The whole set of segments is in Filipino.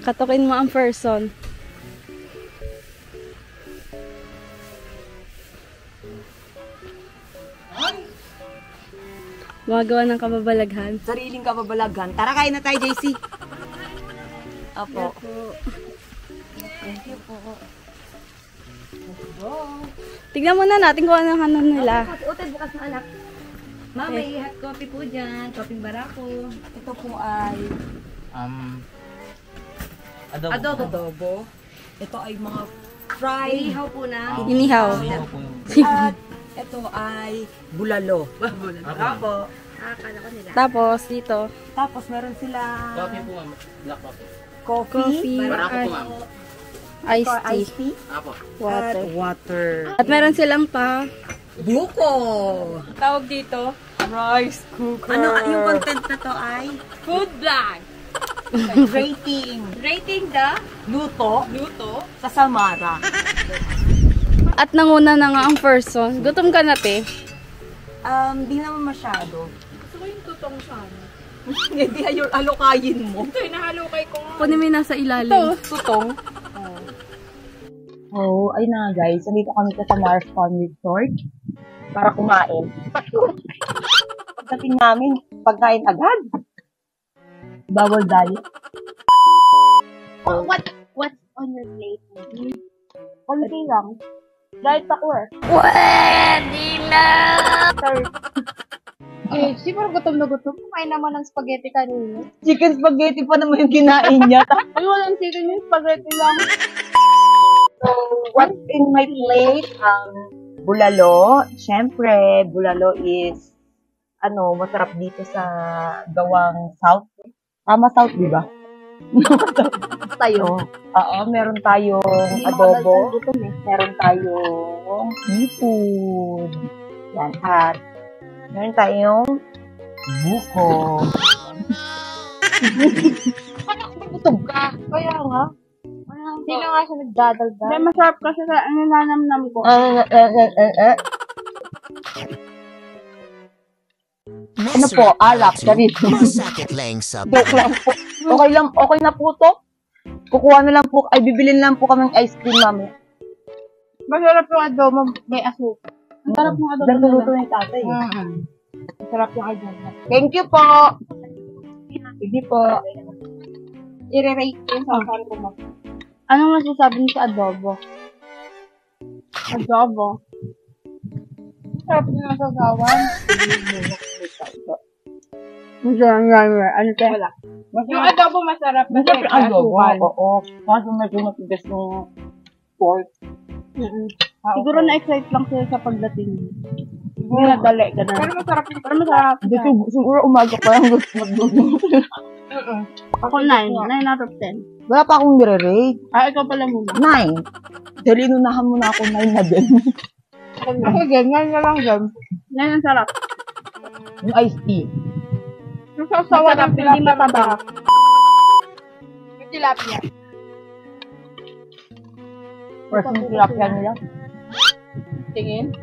Katukin mo ang person. Gumagawa ng kababalaghan. Sariling kababalaghan. Tara, kain na tayo, JC. Apo. Thank you po. Tignan muna natin kung ano nila. Utad bukas na anak. Ma'am, may hot coffee po dyan. Coffee barako. Ito po ay... adobo. Ito ay mga fried. Inihaw po na. Inihaw. At ito ay bulalo. Apo. Akala ko nila. Tapos, dito. Tapos meron sila... Coffee po, ma'am. Black coffee. Coffee. Barako po, ma'am. Iced tea. Apo. Water. At water. At meron silang pa Buko. tawag dito, rice cooker. Ano yung content na to ay? Food vlog. Rating. Rating the Luto luto. sa Samara. At nanguna na nga ang person. Gutom ka na, te. Di naman masyado. Gusto ko yung tutong sana. Hindi alokayin mo. Ito, inahalukay ko nga. Kunin mo yung nasa ilalim. Tutong. Oh, ay na guys. Nandito kami sa Samara Farm Resort para kumain. Pagdating namin, pagkain agad. Bawal diet. What's on your plate? Konti lang. Diet ako eh. Pwede na! Eh, siguro gutom na gutom. Kumain naman ng spaghetti kanina. Chicken spaghetti pa naman yung kinain niya. Ay, walang chicken yung spaghetti lang. So, what's in my plate? Bulalo. Siyempre, bulalo is, masarap dito sa gawang South. Tama South, di ba? Tayo. Oo, meron tayong adobo. Meron tayong seafood. Yan. At meron tayong buko. Anak, nagutom ka. Kaya nga. Hindi na nga siya nagdadalda. Hindi, masarap kasi sa nanamnam ko. Ano po? Alak. Sarito. Masakit lang sa Joke lang po. Okay na po to. Kukuha na lang po. Ay, bibilin lang po kami ng ice cream, mami. Masarap yung adobo, may asukal. Masarap yung adobo. Ganito luto yung tatay. Masarap yung adobo. Thank you po. Sige po. I-rate ko sa saan ko mo. Anong masasabi niyo sa adobo? Adobo. Masarap yung nasasawan. Ano te? Wala. Yung adobo masarap. Masarap yung adobo. Oo. Kaso medyo matigas yung pork. Siguro na-excite lang sila sa pagdating. Hindi nadali, ganun. Pero masarap yung Pero masarap. Siguro umaga pa lang gusto magdudong. Ako 9. 9 out of 10. Wala pa akong nire-rate. Ikaw pala muna. 9. Dahil inunahan mo na ako 9 na din. Ako ganyan na lang dyan. 9 ang sarap. Yung iced tea. Yung sasawa ng Hindi mataba. Yung tilapia. First yung tilapia nila. Tingin.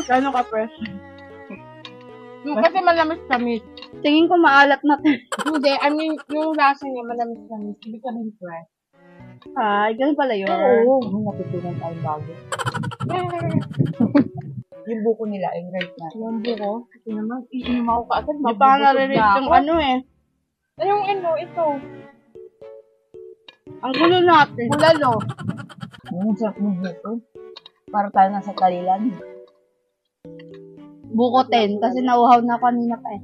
Gano'n ka fresh? Kasi malamis-lamis. Tingin ko maalat na te. Hindi, I mean, yung lasa niya malamis-lamis. Hindi ka rin fresh. Ay, ganun pala yun. Oo. Natutunan tayong bago. Yung buko nila, yung right na. Yung buko. Kasi naman, iinom ako kaagad. Hindi pa nare-rate yung ano eh. Yung ito. Ang gulo natin. Bulalo. Yung sarap ng buko. Para tayo nasa talilan. Buko 10 kasi nauhaw na kanina pa eh.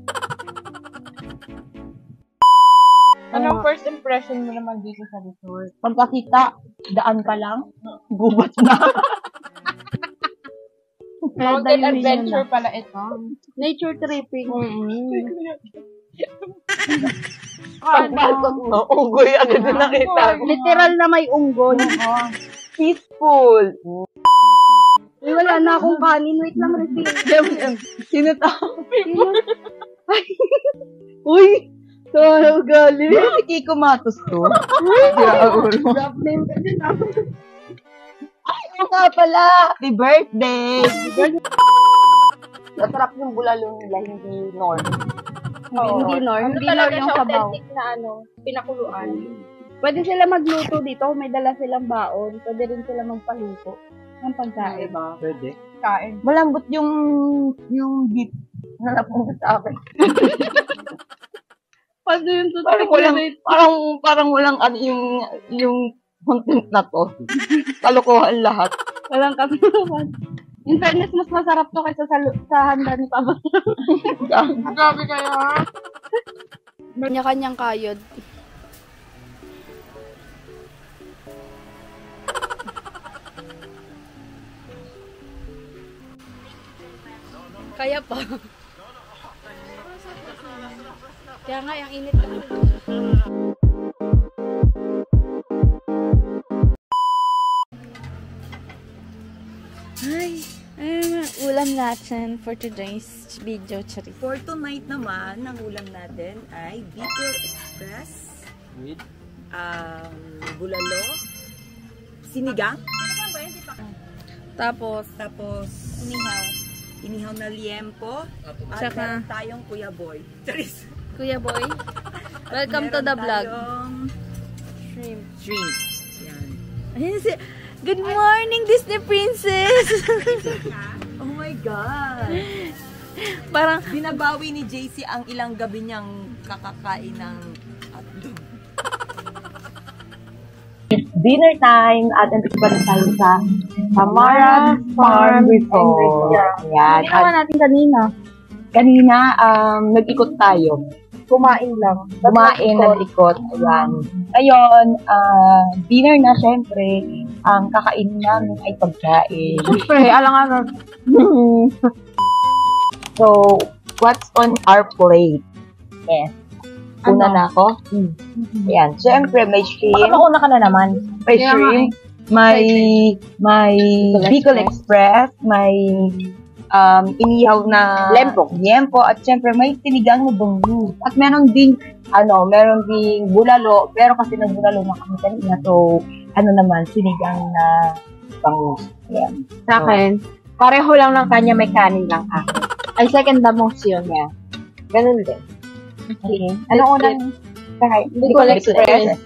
Anong first impression mo naman dito sa resort? Pagkakita, daan pa lang, gubat na. Mountain adventure pala ito. Nature tripping. Pagpasok mo, unggoy agad na nakita. Literal na may unggoy. Peaceful. Uy, wala na akong kanin. Wait lang, refill. Sino tao? Uy! So, galing. Si Kiko Matos to. Drop name ka din ako. Ay, ano nga pala? Happy birthday! Masarap yung bulalo nila, hindi norm. Hindi nor. Ano Hindi nor talaga yung siya sabaw. authentic na pinakuluan. Pwede sila magluto dito kung may dala silang baon. Pwede rin sila magpaluto ng pagkain. Pwede. Kain. Malambot yung beef na napunta sa akin. Paano yung Parang walang ano yung content na to. Kalokohan lahat. Walang kasunuan. In fairness, mas masarap to kaysa sa handa ni Papa. Grabe kayo, ha? Kanya-kanyang kayod. Kaya pa. Kaya nga, yung init lang. Ulam natin for today's video, Chari. For tonight naman, ang ulam natin ay Bicol Express, With? bulalo, sinigang, Tapos, inihaw na liempo, at Tsaka- meron tayong Kuya Boy. Charis! Kuya Boy, welcome to the Meron vlog. tayong Shrimp. shrimp. Yan. Ayun si... Good morning, Disney Princess! Oh my God! Parang, Binabawi ni JC ang ilang gabi niyang kakakain ng hotdog. It's dinner time at nandito pa rin tayo sa Samara Farm Resort. Ayan. ginawa natin kanina. Kanina, nag-ikot tayo. Kumain lang. Kumain, nag-ikot. Ayan. Ngayon, dinner na syempre. Ang kakainin namin ay pagkain. Siyempre, alang-alang. So, what's on our plate? Yes. Una na ako. Ayan. Siyempre, may shrimp. Una ka na naman. May Kaya nga shrimp. May Bicol Express. May inihaw na liempo. At siyempre, may sinigang na bangus. At meron ding bulalo. Pero kasi nagbulalo na kami kanina. So, sinigang na bangus. Ayan. Sa akin, pareho lang ng kanya, may kanin lang ako. Ay, second the most yun. Yeah. Ganun din. Okay. Ano unang kahit? Bicol Express.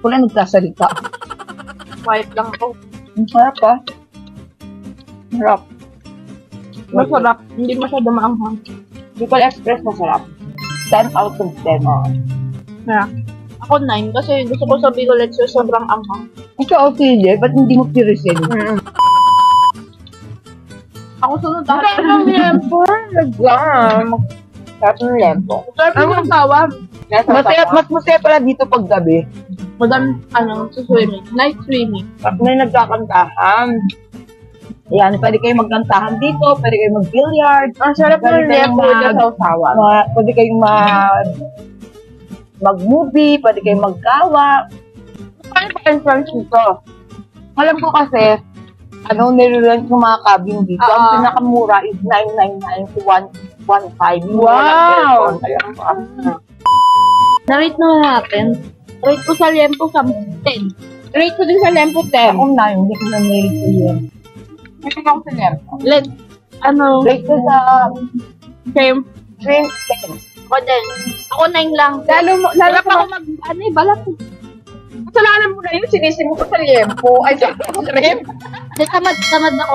Wala nagsasalita. Quiet lang ako. Ang sarap ah. Sarap. Masarap. Hindi masyado maanghang. Bicol Express masarap. 10 out of 10. Yeah. Ako 9 kasi gusto ko sa Bicol Express sobrang anghang. Ikaw okay din, ba't hindi mo pirisin? Ako sunod ako. Ang lempo. Sarap ng lempo. Sarap yung tawag. Mas masaya pala dito pag gabi. Madam, sa swimming. Night swimming. May nagkakantahan. Yan, pwede kayo magkantahan dito, pwede kayo mag-billiard. Ang sarap Pwede ng kayong lempo dyan sa usawan. Pwede kayong mag-movie, pwede kayong magkawa. Paano ba entrance dito? Alam ko kasi, nire-rent yung mga cabin dito. Ang pinakamura is 999 to 115. Wow! Na-rate na natin. Rate ko sa lempo sa 10. Rate ko din sa lempo 10. Ako na, hindi ko na mail ko yun. May ako sa lempo. Rate ko sa Same. shrimp 10. Ako din. Ako 9 lang. Lalo pa ako Balat. Kasalanan mo na yun, sinisim ko sa lempo. Ay, sa shrimp. Tamad ako.